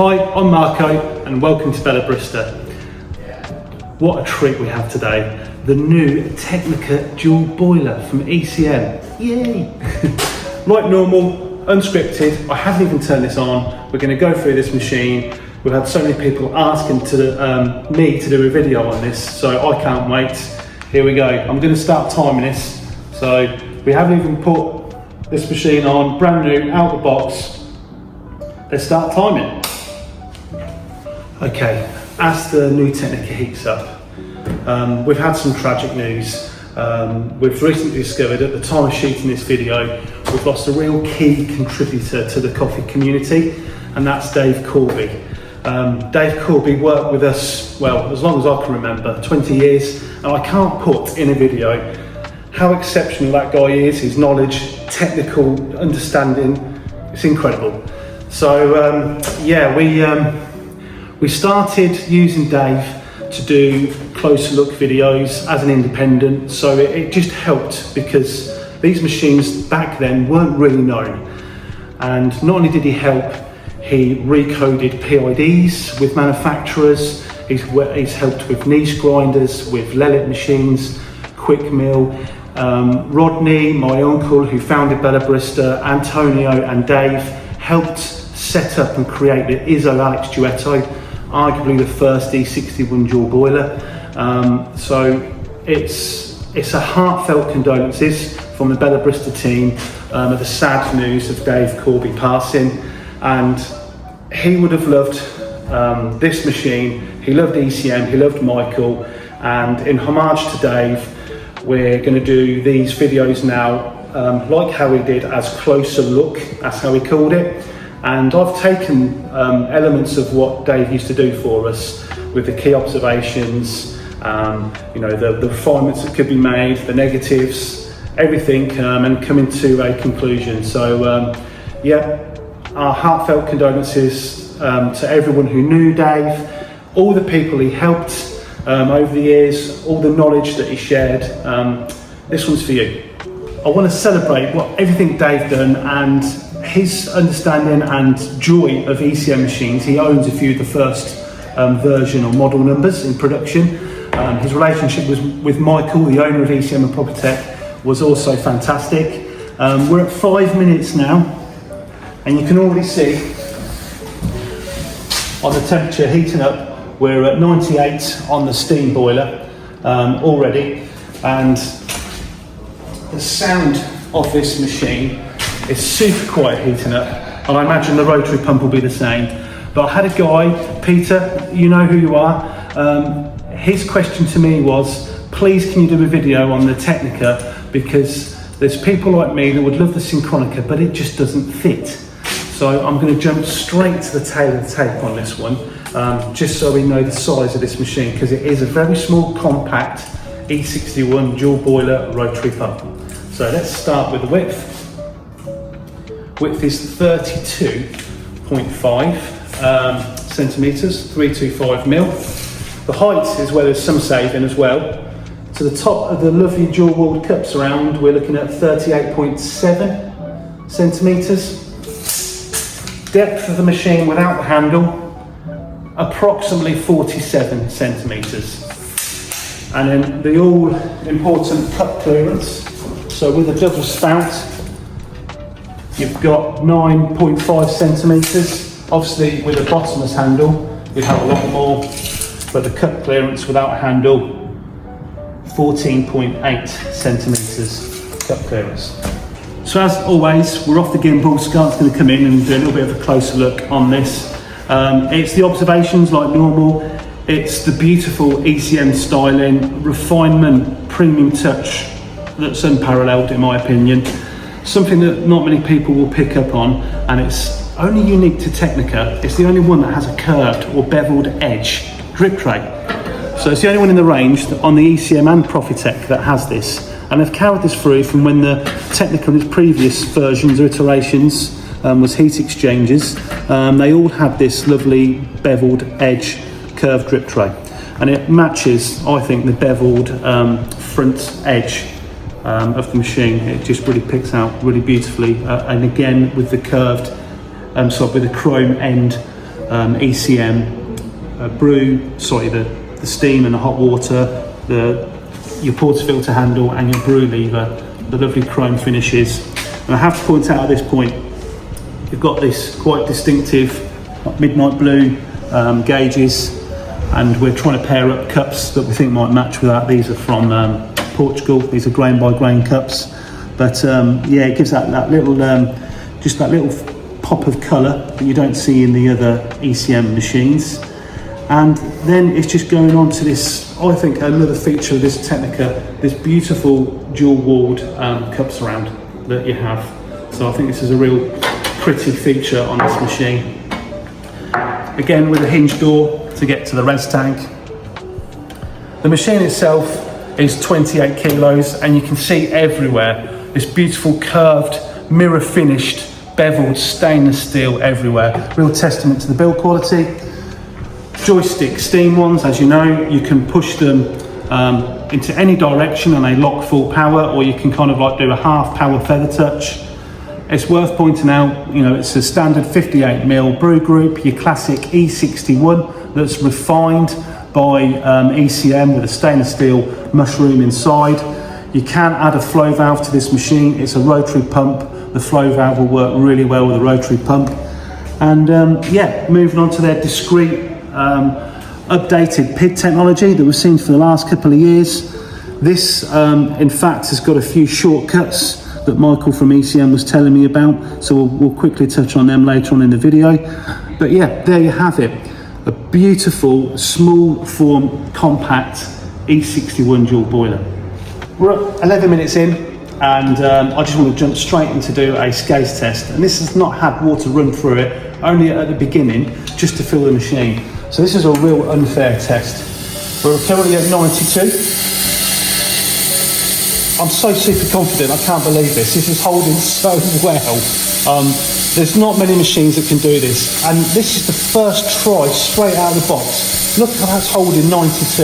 Hi, I'm Marco and welcome to Barista. What a treat we have today. The new Technika dual boiler from ECM. Yay! Like normal, unscripted, I haven't even turned this on. We're going to go through this machine. We've had so many people asking me to do a video on this, so I can't wait. Here we go. I'm going to start timing this. So we haven't even put this machine on, brand new, out the box. Let's start timing. Okay, as the new Technika heats up, we've had some tragic news. We've recently discovered at the time of shooting this video, we've lost a real key contributor to the coffee community, and that's Dave Corby. Dave Corby worked with us, well, as long as I can remember, 20 years, and I can't put in a video how exceptional that guy is, his knowledge, technical understanding, it's incredible. So yeah, we started using Dave to do closer look videos as an independent, so it just helped because these machines back then weren't really known. And not only did he help, he recoded PIDs with manufacturers, he's helped with niche grinders, with Lelit machines, quick mill. Rodney, my uncle who founded Barista, Antonio and Dave helped set up and create the Izzo Alex Duetto, arguably the first E61 dual boiler. So it's a heartfelt condolences from the Barista team at the sad news of Dave Corby passing, and he would have loved this machine. He loved ECM, he loved Michael, and in homage to Dave, we're going to do these videos now like how he did, as closer look, that's how he called it. And I've taken elements of what Dave used to do for us with the key observations, you know, the refinements that could be made, the negatives, everything, and coming to a conclusion. So yeah, our heartfelt condolences to everyone who knew Dave, all the people he helped over the years, all the knowledge that he shared. This one's for you. I want to celebrate everything Dave done and his understanding and joy of ECM machines. He owns a few of the first version or model numbers in production. His relationship with Michael, the owner of ECM and Proptech, was also fantastic. We're at 5 minutes now, and you can already see on the temperature heating up, we're at 98 on the steam boiler already, and the sound of this machine it's super quiet heating up, and I imagine the rotary pump will be the same. But I had a guy, Peter, you know who you are, his question to me was, please can you do a video on the Technika, because there's people like me that would love the Synchronica, but it just doesn't fit. So I'm going to jump straight to the tail of the tape on this one, just so we know the size of this machine, because it is a very small, compact E61 dual boiler rotary pump. So let's start with the width. Width is 32.5 centimetres, 325 mil. The height is where there's some saving as well. To the top of the lovely dual walled cups around, we're looking at 38.7 centimetres. Depth of the machine without the handle, approximately 47 centimetres. And then the all important cup clearance. So with a double spout, you've got 9.5 centimetres. Obviously with a bottomless handle, you'd have a lot more, but the cup clearance without a handle, 14.8 centimetres cup clearance. So as always, we're off the gimbal. Scarlett's going to come in and do a little bit of a closer look on this. It's the observations like normal. It's the beautiful ECM styling, refinement, premium touch that's unparalleled in my opinion. Something that not many people will pick up on, and it's only unique to Technika. It's the only one that has a curved or beveled edge drip tray. So it's the only one in the range on the ECM and Proptech that has this. And they've carried this through from when the Technika in its previous versions or iterations was heat exchangers. They all had this lovely beveled edge curved drip tray. And it matches, I think, the beveled front edge of the machine. It just really picks out really beautifully, and again with the curved, with the chrome end ECM, the steam and the hot water, your portafilter handle and your brew lever, the lovely chrome finishes. And I have to point out at this point, you've got this quite distinctive midnight blue gauges, and we're trying to pair up cups that we think might match with that. These are from Portugal. These are grain by grain cups, but yeah, it gives that little just that little pop of colour that you don't see in the other ECM machines. And then it's just going on to this, I think, another feature of this Technika, this beautiful dual-walled cup surround that you have. So I think this is a real pretty feature on this machine. Again, with a hinge door to get to the res tank. The machine itself is 28 kilos, and you can see everywhere this beautiful curved, mirror finished, beveled stainless steel everywhere. Real testament to the build quality. Joystick steam ones, as you know, you can push them into any direction and they lock full power, or you can kind of like do a half power feather touch. It's worth pointing out, you know, it's a standard 58mm brew group, your classic E61 that's refined by ECM with a stainless steel mushroom inside. You can add a flow valve to this machine. It's a rotary pump. The flow valve will work really well with a rotary pump. And yeah, moving on to their discrete updated PID technology that we've seen for the last couple of years. This, in fact, has got a few shortcuts that Michael from ECM was telling me about, so we'll quickly touch on them later on in the video. But yeah, there you have it. A beautiful, small form, compact E61 dual boiler. We're at 11 minutes in, and I just want to jump straight in to do a SCASE test. And this has not had water run through it, only at the beginning, just to fill the machine. So this is a real unfair test. We're currently at 92. I'm so super confident, I can't believe this. This is holding so well. There's not many machines that can do this. And this is the first try straight out of the box. Look how that's holding 92.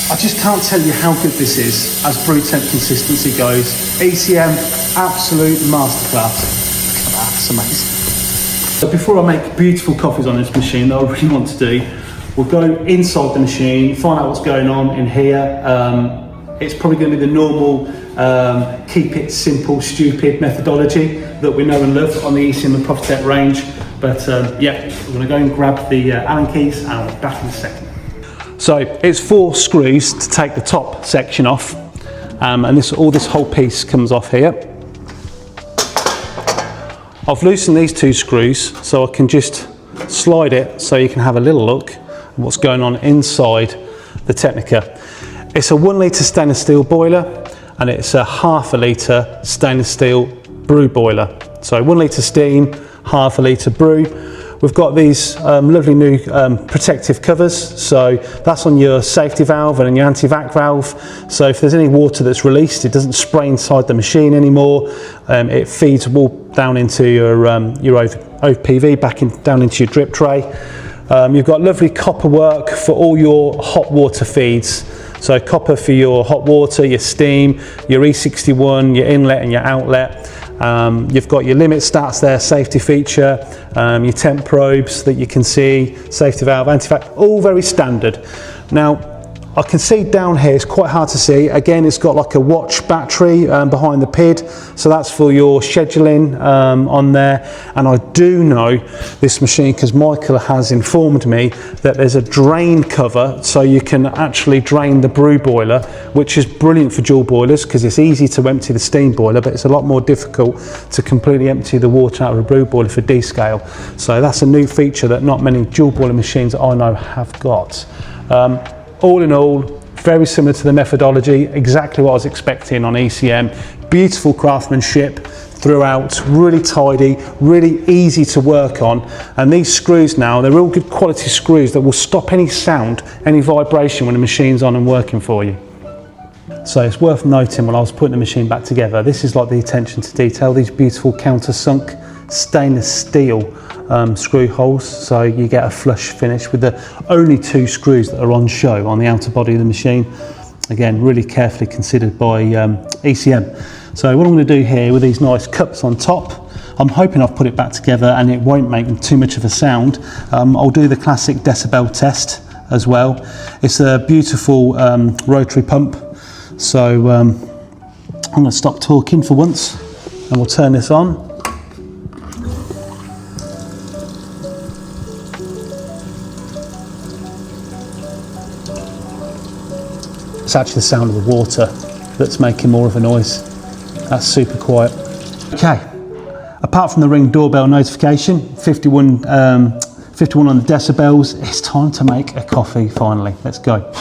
I just can't tell you how good this is as brew temp consistency goes. ECM, absolute masterclass. Look at that, that's amazing. But before I make beautiful coffees on this machine that I really want to do, we'll go inside the machine, find out what's going on in here. It's probably going to be the normal keep it simple, stupid methodology that we know and love on the ECM and Profitect range. But yeah, we're going to go and grab the Allen keys and I'll be back in a second. So it's 4 screws to take the top section off, and this whole piece comes off here. I've loosened these 2 screws so I can just slide it so you can have a little look at what's going on inside the Technika. It's a 1 litre stainless steel boiler, and it's a ½ litre stainless steel brew boiler. So 1 litre steam, ½ litre brew. We've got these lovely new protective covers, so that's on your safety valve and your anti-vac valve. So if there's any water that's released, it doesn't spray inside the machine anymore. It feeds all down into your OPV, down into your drip tray. You've got lovely copper work for all your hot water feeds. So copper for your hot water, your steam, your E61, your inlet and your outlet. You've got your limit stats there, safety feature, your temp probes that you can see, safety valve, anti-vac, all very standard. Now, I can see down here, it's quite hard to see. Again, it's got like a watch battery behind the PID, so that's for your scheduling on there. And I do know this machine, because Michael has informed me that there's a drain cover, so you can actually drain the brew boiler, which is brilliant for dual boilers, because it's easy to empty the steam boiler, but it's a lot more difficult to completely empty the water out of a brew boiler for descale. So that's a new feature that not many dual boiler machines that I know have got. All in all, very similar to the methodology, exactly what I was expecting on ECM. Beautiful craftsmanship throughout, really tidy, really easy to work on. And these screws now, they're real good quality screws that will stop any sound, any vibration when the machine's on and working for you. So it's worth noting when I was putting the machine back together, this is like the attention to detail, these beautiful countersunk stainless steel screw holes, so you get a flush finish with the only 2 screws that are on show on the outer body of the machine. Again, really carefully considered by ECM. So what I'm going to do here with these nice cups on top, I'm hoping I've put it back together and it won't make too much of a sound. I'll do the classic decibel test as well. It's a beautiful rotary pump. So I'm going to stop talking for once and we'll turn this on. It's actually the sound of the water that's making more of a noise. That's super quiet. Okay, apart from the Ring doorbell notification, 51 on the decibels, it's time to make a coffee finally. Let's go.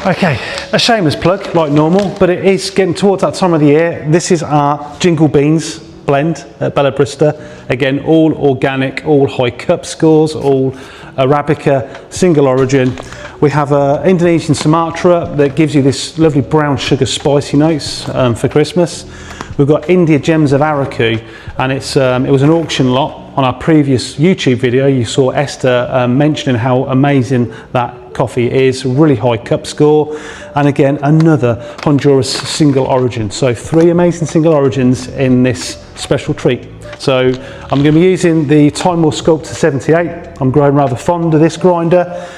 Okay, a shameless plug like normal, but it is getting towards that time of the year. This is our Jingle Beans blend at Barista. Again, all organic, all high cup scores, all Arabica, single origin. We have Indonesian Sumatra that gives you this lovely brown sugar spicy notes for Christmas. We've got India Gems of Araku, and it was an auction lot. On our previous YouTube video, you saw Esther mentioning how amazing that coffee is, really high cup score. And again, another Honduras single origin. So 3 amazing single origins in this special treat. So I'm going to be using the Time War Sculptor 78. I'm growing rather fond of this grinder.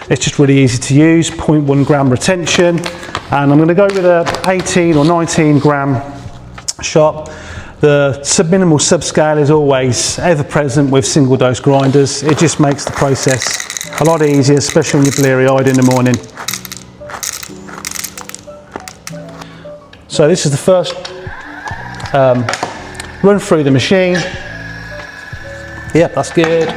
It's just really easy to use, 0.1 gram retention, and I'm going to go with a 18 or 19 gram shot. The minimal subscale is always ever present with single dose grinders. It just makes the process a lot easier, especially when you're bleary eyed in the morning. So this is the first run through the machine. Yep, that's good.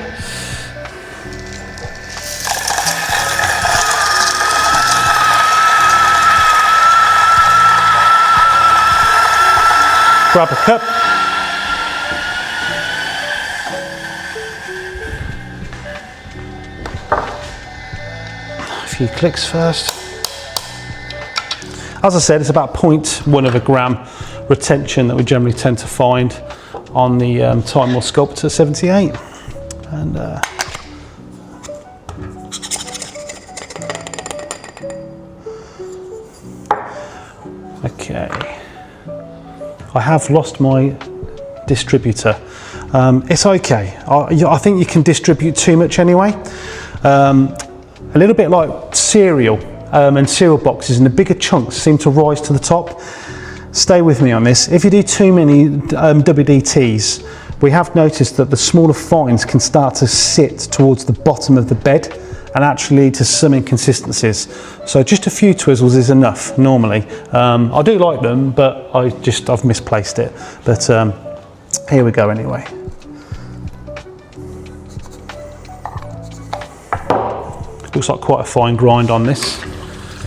Grab a cup. A few clicks first. As I said, it's about 0.1 of a gram retention that we generally tend to find on the Time War Sculptor 78. And okay. I have lost my distributor. It's okay. I think you can distribute too much anyway. A little bit like cereal and cereal boxes, and the bigger chunks seem to rise to the top. Stay with me on this. If you do too many WDTs, we have noticed that the smaller fines can start to sit towards the bottom of the bed and actually lead to some inconsistencies. So just a few twizzles is enough normally. I do like them, but I've misplaced it. But here we go anyway. Looks like quite a fine grind on this.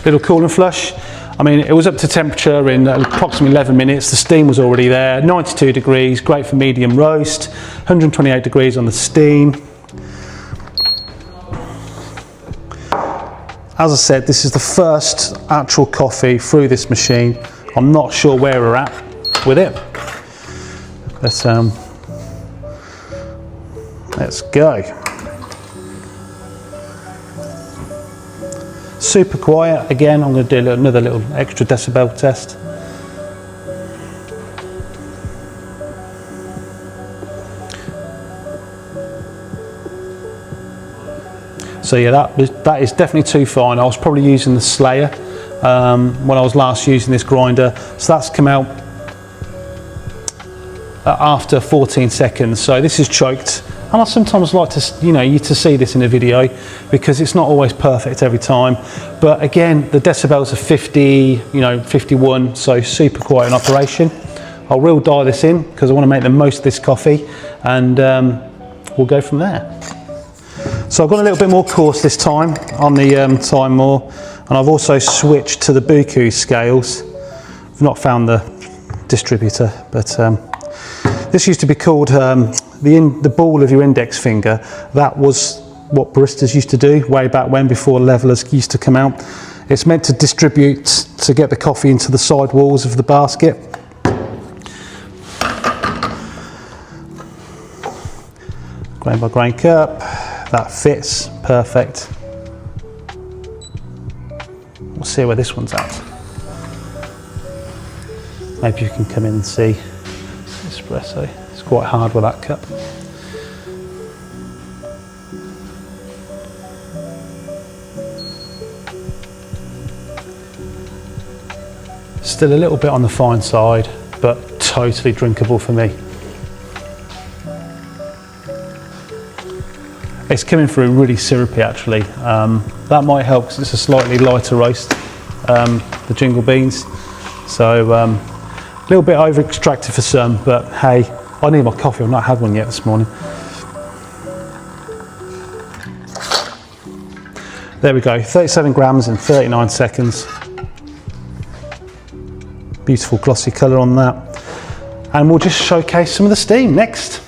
Little cool and flush. I mean, it was up to temperature in approximately 11 minutes. The steam was already there. 92 degrees, great for medium roast. 128 degrees on the steam. As I said, this is the first actual coffee through this machine. I'm not sure where we're at with it, but let's go. Super quiet. Again, I'm going to do another little extra decibel test. So yeah, that is definitely too fine. I was probably using the Slayer when I was last using this grinder. So that's come out after 14 seconds. So this is choked. And I sometimes like to, you to see this in a video because it's not always perfect every time. But again, the decibels are 50, 51, so super quiet in operation. I'll real dial this in because I want to make the most of this coffee, and we'll go from there. So I've got a little bit more coarse this time on the Time War, and I've also switched to the Buku scales. I've not found the distributor, but this used to be called the ball of your index finger. That was what baristas used to do way back when, before levelers used to come out. It's meant to distribute, to get the coffee into the side walls of the basket. Grain by grain cup. That fits perfect. We'll see where this one's at. Maybe you can come in and see. espresso. It's quite hard with that cup. Still a little bit on the fine side, but totally drinkable for me. It's coming through really syrupy actually. That might help because it's a slightly lighter roast, the jingle beans. So a little bit over extracted for some, but hey, I need my coffee. I've not had one yet this morning. There we go, 37 grams in 39 seconds. Beautiful glossy colour on that. And we'll just showcase some of the steam next.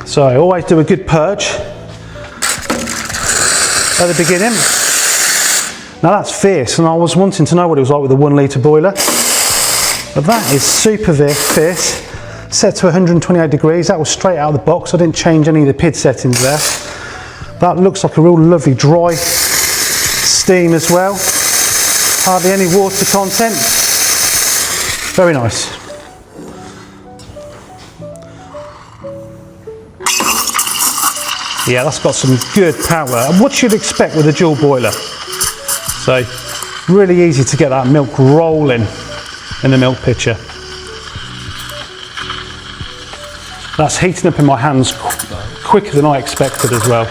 So I always do a good purge at the beginning. Now that's fierce, and I was wanting to know what it was like with a 1 litre boiler. But that is super fierce. Set to 128 degrees, that was straight out of the box. I didn't change any of the PID settings there. That looks like a real lovely dry steam as well. Hardly any water content. Very nice. Yeah, that's got some good power, and what you'd expect with a dual boiler. So really easy to get that milk rolling in the milk pitcher. That's heating up in my hands quicker than I expected as well.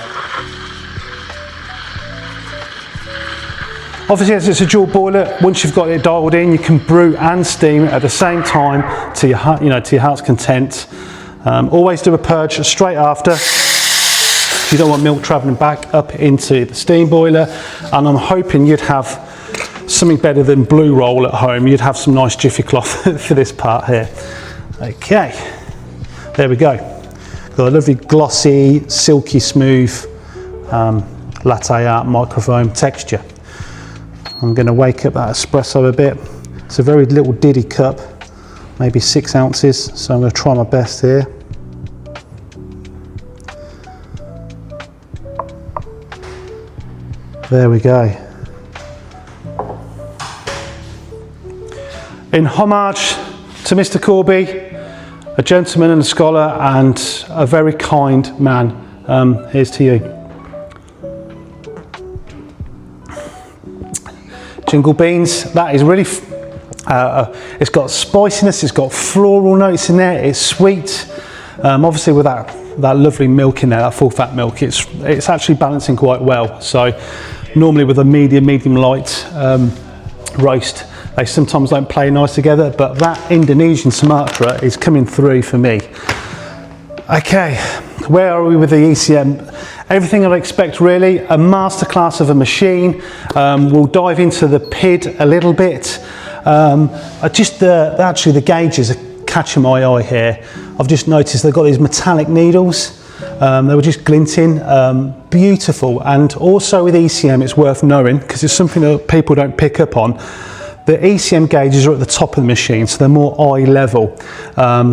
Obviously, as it's a dual boiler, once you've got it dialed in, you can brew and steam at the same time to your heart's content. Always do a purge straight after. You don't want milk travelling back up into the steam boiler. And I'm hoping you'd have something better than Blue Roll at home. You'd have some nice jiffy cloth for this part here. Okay, there we go. Got a lovely glossy, silky smooth latte art microfoam texture. I'm going to wake up that espresso a bit. It's a very little diddy cup, maybe 6 ounces, so I'm going to try my best here. There we go. In homage to Mr. Corby, a gentleman and a scholar and a very kind man, here's to you. Jingle beans, that is really, it's got spiciness, it's got floral notes in there, it's sweet. Obviously with that lovely milk in there, that full fat milk, it's actually balancing quite well. So normally with a medium light roast, they sometimes don't play nice together, but that Indonesian Sumatra is coming through for me. Okay, where are we with the ECM? Everything I'd expect really, a masterclass of a machine. We'll dive into the PID a little bit. Actually the gauges are catching my eye here. I've just noticed they've got these metallic needles. They were just glinting, beautiful. And also with ECM, it's worth knowing, because it's something that people don't pick up on. The ECM gauges are at the top of the machine, so they're more eye level.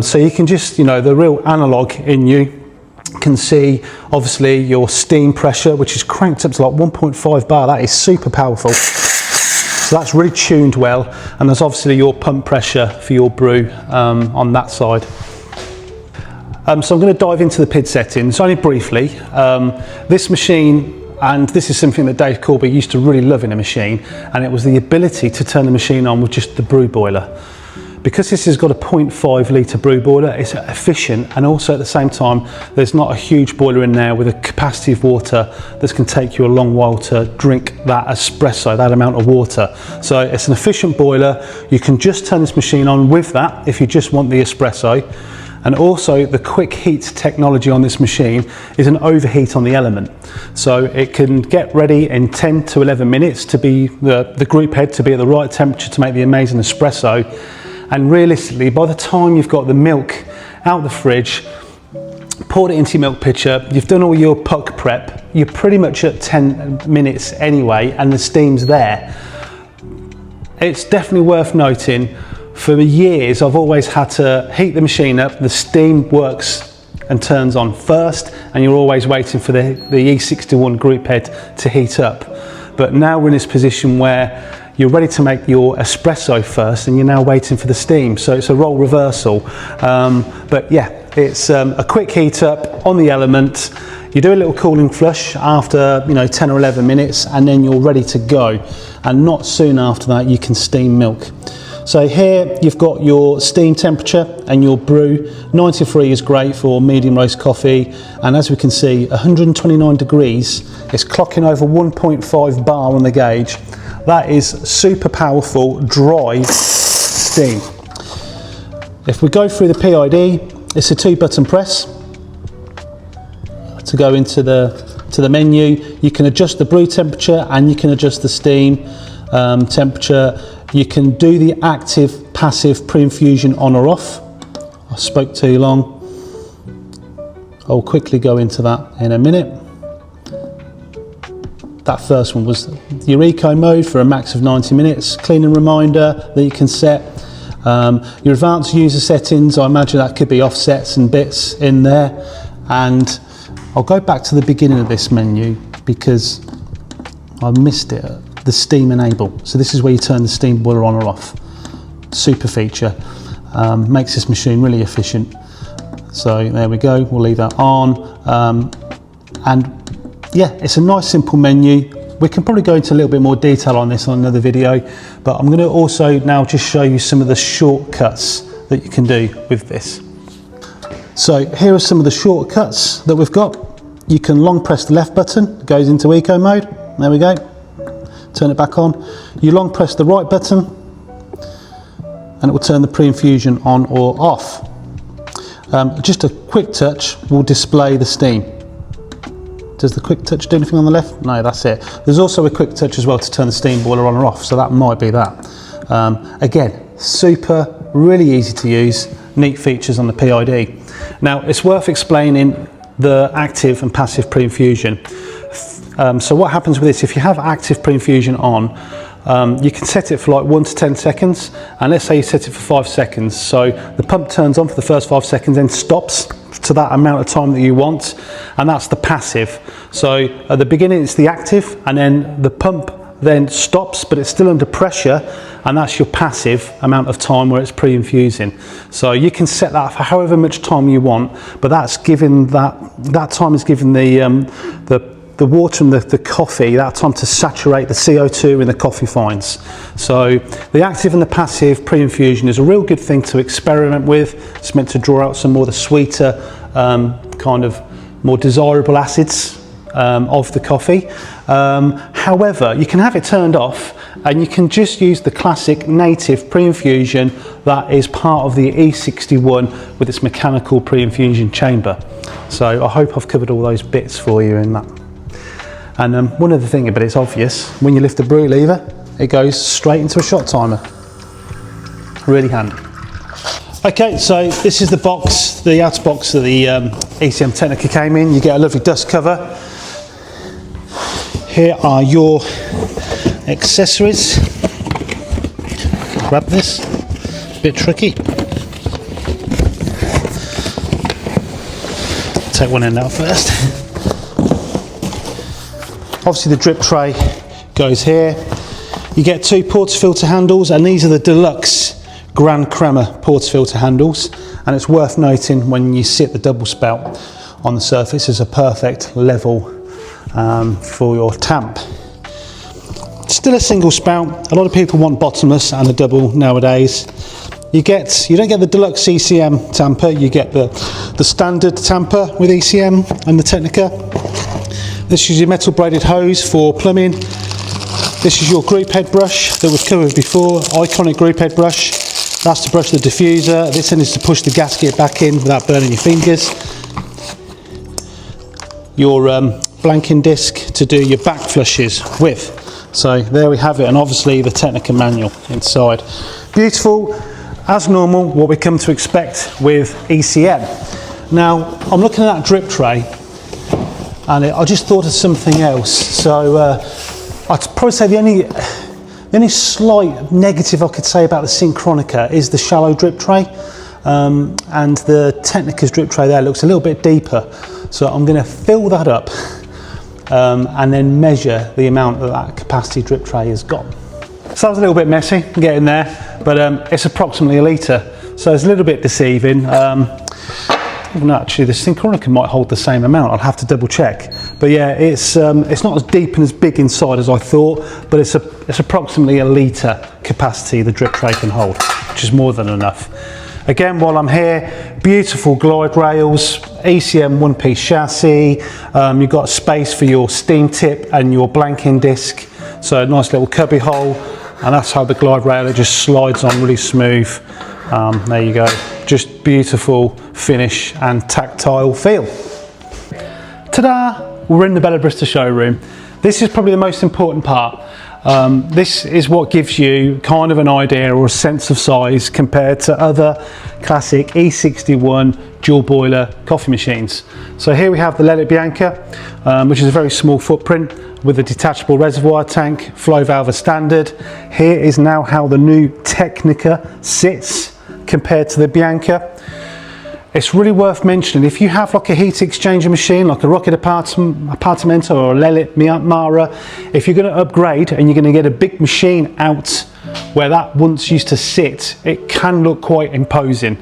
So you can just, the real analog in you can see obviously your steam pressure, which is cranked up to like 1.5 bar. That is super powerful. So that's really tuned well. And there's obviously your pump pressure for your brew on that side. So I'm going to dive into the PID settings only briefly. This machine, and this is something that Dave Corby used to really love in a machine, and it was the ability to turn the machine on with just the brew boiler. Because this has got a 0.5 litre brew boiler, it's efficient, and also at the same time, there's not a huge boiler in there with a capacity of water that can take you a long while to drink that espresso, that amount of water. So it's an efficient boiler. You can just turn this machine on with that if you just want the espresso. And also the quick heat technology on this machine is an overheat on the element. So it can get ready in 10 to 11 minutes to be the group head to be at the right temperature to make the amazing espresso. And realistically, by the time you've got the milk out the fridge, poured it into your milk pitcher, you've done all your puck prep, you're pretty much at 10 minutes anyway, and the steam's there. It's definitely worth noting, for years I've always had to heat the machine up, the steam works and turns on first, and you're always waiting for the E61 group head to heat up. But now we're in this position where you're ready to make your espresso first and you're now waiting for the steam. So it's a role reversal. But yeah, it's a quick heat up on the element. You do a little cooling flush after 10 or 11 minutes, and then you're ready to go. And not soon after that you can steam milk. So here you've got your steam temperature and your brew. 93 is great for medium roast coffee, and as we can see, 129 degrees. It's clocking over 1.5 bar on the gauge. That is super powerful dry steam. If we go through the PID, it's a 2-button press to go into the menu. You can adjust the brew temperature and you can adjust the steam temperature. You can do the active, passive pre-infusion on or off. I spoke too long. I'll quickly go into that in a minute. That first one was your eco mode for a max of 90 minutes. Cleaning reminder that you can set. Your advanced user settings, I imagine that could be offsets and bits in there. And I'll go back to the beginning of this menu because I missed it. The steam enable. So this is where you turn the steam boiler on or off. Super feature. Makes this machine really efficient. So there we go, we'll leave that on. And yeah, it's a nice simple menu. We can probably go into a little bit more detail on this on another video, but I'm going to also now just show you some of the shortcuts that you can do with this. So here are some of the shortcuts that we've got. You can long press the left button, it goes into eco mode. There we go. Turn it back on. You long press the right button and it will turn the pre-infusion on or off. Just a quick touch will display the steam. Does the quick touch do anything on the left? No, that's it. There's also a quick touch as well to turn the steam boiler on or off, so that might be that. Again, super, really easy to use, neat features on the PID. Now, it's worth explaining the active and passive pre-infusion. So what happens with this, if you have active pre-infusion on, you can set it for like 1 to 10 seconds, and let's say you set it for 5 seconds. So the pump turns on for the first 5 seconds, then stops to that amount of time that you want, and that's the passive. So at the beginning it's the active, and then the pump then stops, but it's still under pressure, and that's your passive amount of time where it's pre-infusing. So you can set that for however much time you want, but that's given that time is given the water and the coffee that time to saturate the CO2 in the coffee fines. So the active and the passive pre-infusion is a real good thing to experiment with. It's meant to draw out some more of the sweeter, kind of more desirable acids of the coffee. However, you can have it turned off and you can just use the classic native pre-infusion that is part of the E61 with its mechanical pre-infusion chamber. So I hope I've covered all those bits for you in that. And one other thing, but it's obvious, when you lift the brew lever, it goes straight into a shot timer. Really handy. Okay, so this is the box, the outer box that the ECM Technika came in. You get a lovely dust cover. Here are your accessories. Grab this, a bit tricky. Take one end out first. Obviously the drip tray goes here. You get 2 portafilter handles, and these are the deluxe Grand Crema portafilter handles, and it's worth noting when you sit the double spout on the surface is a perfect level for your tamp. Still a single spout. A lot of people want bottomless and a double nowadays. You don't get the deluxe ECM tamper, you get the standard tamper with ECM and the Technika. This is your metal braided hose for plumbing. This is your group head brush that we've covered before, iconic group head brush. That's to brush the diffuser. This one is to push the gasket back in without burning your fingers. Your blanking disc to do your back flushes with. So there we have it, and obviously the Technika manual inside. Beautiful, as normal, what we come to expect with ECM. Now, I'm looking at that drip tray, and I just thought of something else. So I'd probably say the only slight negative I could say about the Synchronica is the shallow drip tray, and the Technika's drip tray there looks a little bit deeper. So I'm going to fill that up and then measure the amount that capacity drip tray has got. So that was a little bit messy getting there, but it's approximately a litre, so it's a little bit deceiving. Even actually the Synchronica might hold the same amount, I'll have to double check. But yeah, it's not as deep and as big inside as I thought, but it's approximately a litre capacity the drip tray can hold, which is more than enough. Again, while I'm here, beautiful glide rails, ECM one-piece chassis, you've got space for your steam tip and your blanking disc, so a nice little cubby hole, and that's how the glide rail, it just slides on really smooth. There you go, just beautiful finish and tactile feel. Ta-da! We're in the Barista showroom. This is probably the most important part. This is what gives you kind of an idea or a sense of size compared to other classic E61 dual boiler coffee machines. So here we have the Lele Bianca, which is a very small footprint with a detachable reservoir tank, flow valve as standard. Here is now how the new Technika sits compared to the Bianca. It's really worth mentioning, if you have like a heat exchanger machine, like a Rocket Appartamento or a Lele Mara, if you're going to upgrade and you're going to get a big machine out where that once used to sit, it can look quite imposing.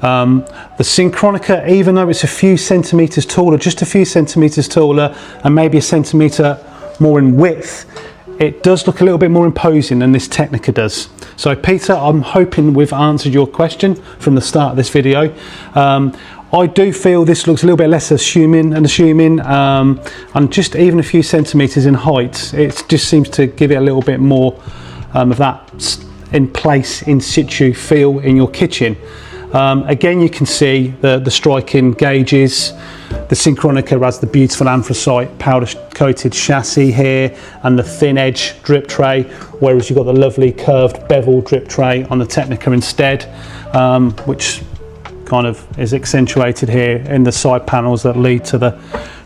The Synchronica, even though it's a few centimetres taller, just a few centimetres taller, and maybe a centimetre more in width, it does look a little bit more imposing than this Technika does. So Peter, I'm hoping we've answered your question from the start of this video. I do feel this looks a little bit less assuming, and just even a few centimetres in height, it just seems to give it a little bit more of that in place, in situ feel in your kitchen. Again, you can see the striking gauges. The Synchronica has the beautiful anthracite powder coated chassis here and the thin edge drip tray, whereas you've got the lovely curved bevel drip tray on the Technika instead, which kind of is accentuated here in the side panels that lead to the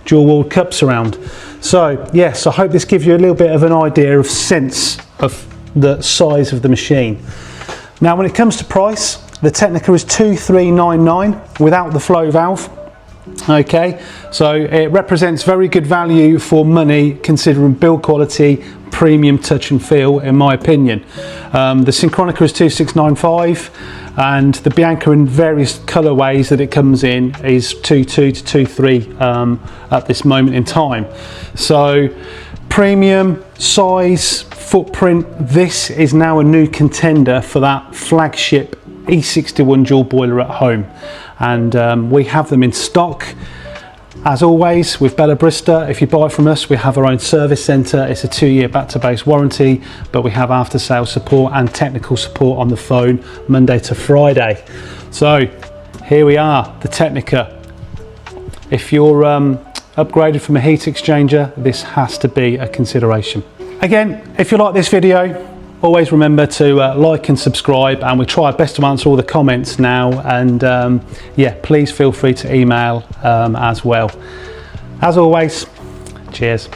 dual walled cups around. So yes, I hope this gives you a little bit of an idea of sense of the size of the machine. Now when it comes to price, the Technika is 2399 without the flow valve. Okay, so it represents very good value for money considering build quality, premium touch and feel, in my opinion. The Synchronica is 2695 and the Bianca in various colourways that it comes in is 22 to 23 at this moment in time. So premium, size, footprint, this is now a new contender for that flagship E61 dual boiler at home, and we have them in stock. As always with Barista, if you buy from us, we have our own service centre. It's a 2-year back to base warranty, but we have after sales support and technical support on the phone Monday to Friday. So here we are, the Technika. If you're upgraded from a heat exchanger, this has to be a consideration. Again, if you like this video, always remember to like and subscribe, and we try our best to answer all the comments now, and yeah, please feel free to email as well. As always, cheers.